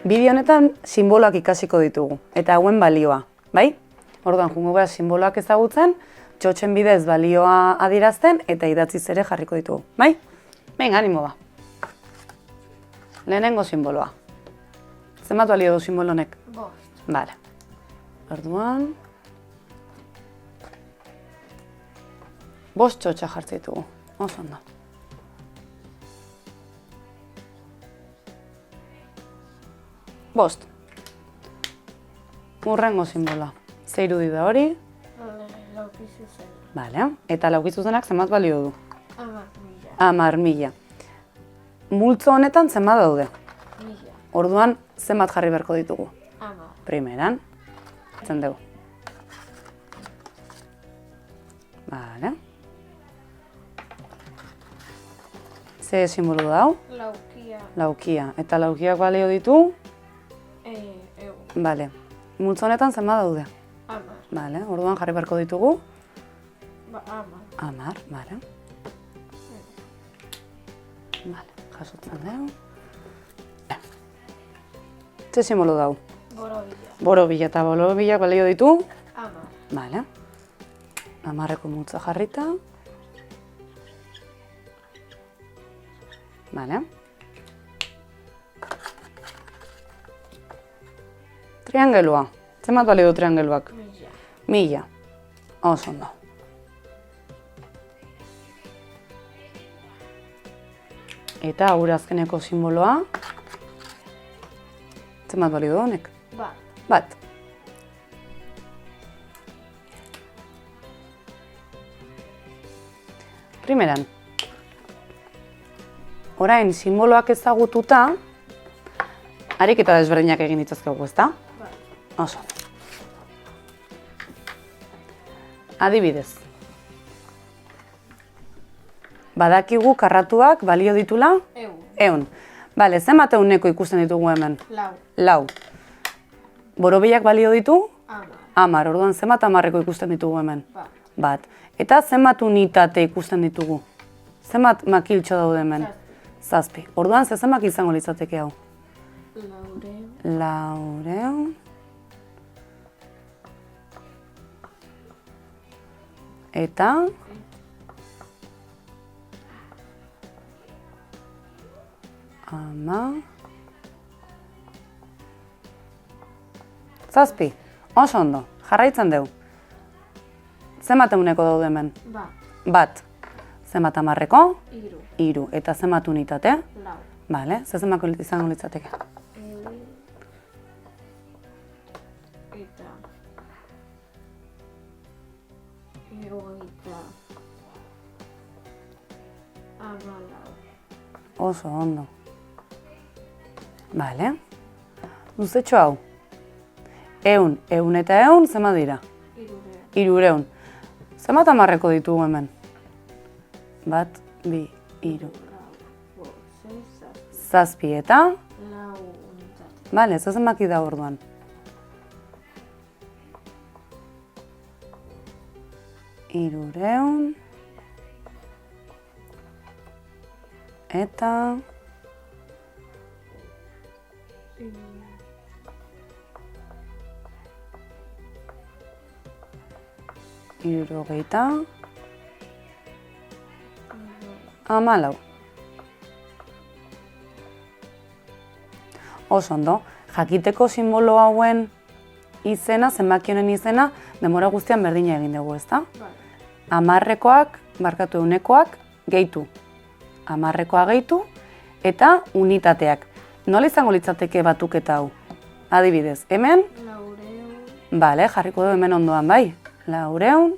Bideo honetan simboloak ikasiko ditugu, eta hauen balioa, bai? Orduan, jungo gara simboloak ezagutzen, txotxen bidez balioa adierazten, eta idatziz ere jarriko ditugu, bai? Venga, animo ba. Lehenengo simboloa. Zenbat balio du simbolo honek? 5. Bale. Orduan... 5 txotxa jartzen ditugu, oso ondo. Bost. Hurrengo simboloa. Ze irudi da hori? Laukizu zen. Bale. Eta laukizuzenak zenbat balio du? 10.000. 10.000. Multzo honetan zenbat daude? 1000. Orduan zenbat jarri beharko ditugu? 10. Primeran. Zen dugu. Bale. Ze simbolo da hau? Laukia. Laukia. Eta laukiak balio ditu? Egun. Bale. Multzo honetan zenbat daude? 10. Bale. Orduan jarri beharko ditugu? 10. 10, bale. Bale, jasotzen dugu. Ze simbolo da hau? Borobila. Borobila eta borobilak balio ditu? 10. Bale. 10eko multza jarrita. Bale. Triangelua. Zenbat balio du triangeluak? 1000. 1000. Oso ondo. Eta gure azkeneko simboloa. Zenbat balio du honek? Bat. Primeran. Orain simboloak ezagututa, ariketa desberdinak egin ditzazkegu, ezta? Oso. Adibidez. Badakigu karratuak balio ditula? Egun. Bale, zenbat ehuneko ikusten ditugu hemen? 4. 4. Borobilak balio ditu? 10. 10. Orduan zenbat 10eko ikusten ditugu hemen? 1. Bat. Eta zenbat unitate ikusten ditugu? Zenbat makiltxo daude hemen? 7. Orduan zenbat izango litzateke hau? 400. 400. Eta... 7. Oso ondo, jarraitzen dugu. Zenbat ehuneko daude hemen? Bat. Zenbat 10eko? 3. Eta zenbat unitate? 4. Bale, zenbat izango litzateke? Eta... 24. Oso ondo. Bale. Luzetxo hau. 100, 100 eta 100, zenbat dira? 300. Zenbat 10eko ditugu hemen? 1, 2, 3. 7 eta? 4 unitate. Bale, zenbaki da orduan. Hirureun. Eta... Hirurogeita... 14. Oso ondo, jakiteko simbolo hauen izena, zenbaki honen izena, denbora guztian berdina egin dugu, ezta? 10ekoak, barkatu ehunekoak, gehitu. 10ekoa gehitu eta unitateak. Nola izango litzateke batuketa hau? Adibidez, hemen? 400. Bale, jarriko du hemen ondoan, bai? 400.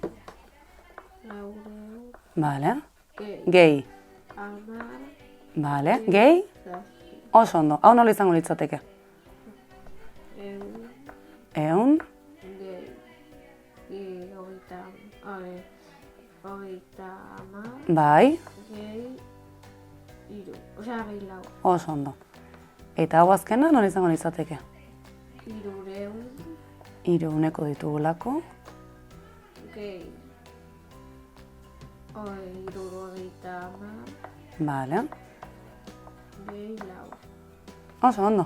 400. Bale. Gehi. Gehi. 10. Bale, gehi. Oso ondo, hau nola izango litzateke? 100. Gehi. Hogeita hamar. Bai. Gehi. 3. Osea, gehi 4. Oso ondo. Eta hau azkena nola izango litzateke? 300. 300eko ditugulako. Gehi. Hirurogeita hamar. Bale. Gehi 4. Oso ondo.